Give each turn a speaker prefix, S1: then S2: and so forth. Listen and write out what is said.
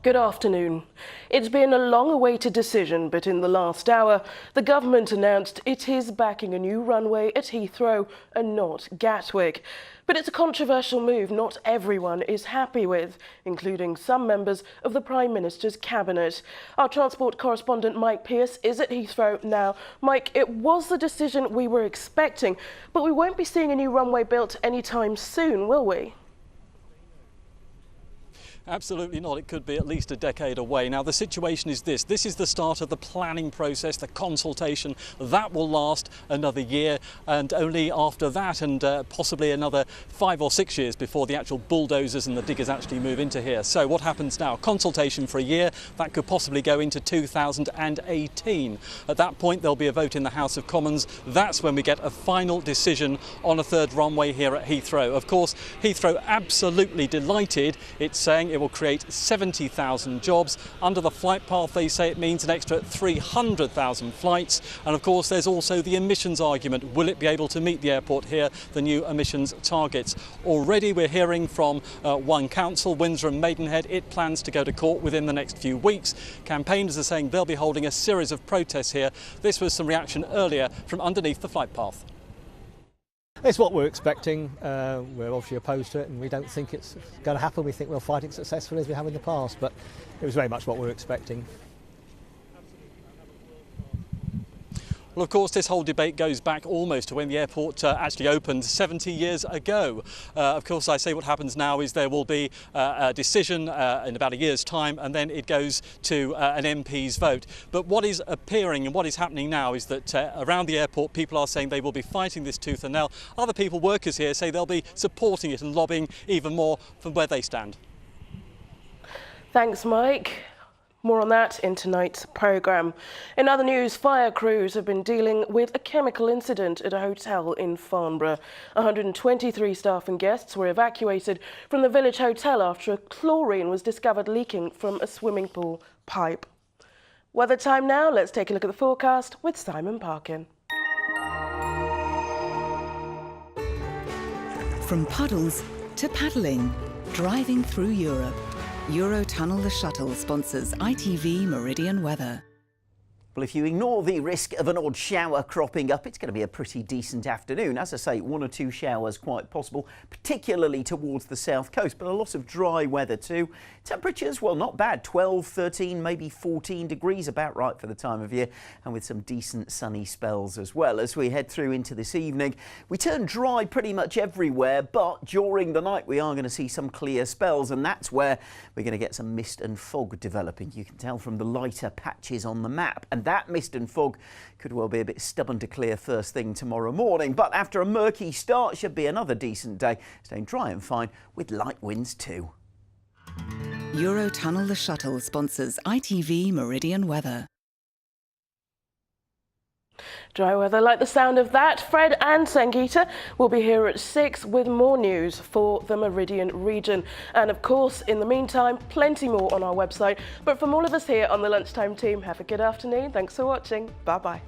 S1: Good afternoon. It's been a long-awaited decision, but in the last hour, the government announced it is backing a new runway at Heathrow and not Gatwick. But it's a controversial move not everyone is happy with, including some members of the Prime Minister's cabinet. Our transport correspondent Mike Pearce is at Heathrow now. Mike, it was the decision we were expecting, but we won't be seeing a new runway built anytime soon, will we?
S2: Absolutely not. It could be at least a decade away. Now, the situation is this. This is the start of the planning process, the consultation. That will last another year, and only after that and possibly another 5 or 6 years before the actual bulldozers and the diggers actually move into here. So what happens now? Consultation for a year. That could possibly go into 2018. At that point, there'll be a vote in the House of Commons. That's when we get a final decision on a third runway here at Heathrow. Of course, Heathrow absolutely delighted. It's saying it will create 70,000 jobs. Under the flight path, they say it means an extra 300,000 flights. And of course, there's also the emissions argument. Will it be able to meet the airport here, the new emissions targets? Already we're hearing from one council, Windsor and Maidenhead. It plans to go to court within the next few weeks. Campaigners are saying they'll be holding a series of protests here. This was some reaction earlier from underneath the flight path.
S3: It's what we're expecting. We're obviously opposed to it and we don't think it's going to happen. We think we'll fight it successfully as we have in the past, but it was very much what we were expecting.
S2: Well, of course, this whole debate goes back almost to when the airport actually opened 70 years ago. Of course, I say what happens now is there will be a decision in about a year's time, and then it goes to an MP's vote. But what is appearing and what is happening now is that around the airport, people are saying they will be fighting this tooth and nail. Other people, workers here, say they'll be supporting it and lobbying even more from where they stand.
S1: Thanks, Mike. More on that in tonight's programme. In other news, fire crews have been dealing with a chemical incident at a hotel in Farnborough. 123 staff and guests were evacuated from the village hotel after a chlorine was discovered leaking from a swimming pool pipe. Weather time now. Let's take a look at the forecast with Simon Parkin.
S4: From puddles to paddling, driving through Europe. Eurotunnel the Shuttle sponsors ITV Meridian weather.
S5: Well, if you ignore the risk of an odd shower cropping up, it's going to be a pretty decent afternoon. As I say, 1 or 2 showers quite possible, particularly towards the south coast, but a lot of dry weather too. Temperatures, well, not bad, 12, 13, maybe 14 degrees, about right for the time of year, and with some decent sunny spells as well. As we head through into this evening, we turn dry pretty much everywhere, but during the night we are going to see some clear spells, and that's where we're going to get some mist and fog developing. You can tell from the lighter patches on the map, and that mist and fog could well be a bit stubborn to clear first thing tomorrow morning. But after a murky start, should be another decent day, staying dry and fine with light winds too.
S4: Eurotunnel the Shuttle sponsors ITV Meridian weather.
S1: Dry weather like the sound of that. Fred and Sangeeta will be here at 6 with more news for the Meridian region. And of course, in the meantime, plenty more on our website. But from all of us here on the Lunchtime team, have a good afternoon. Thanks for watching. Bye-bye.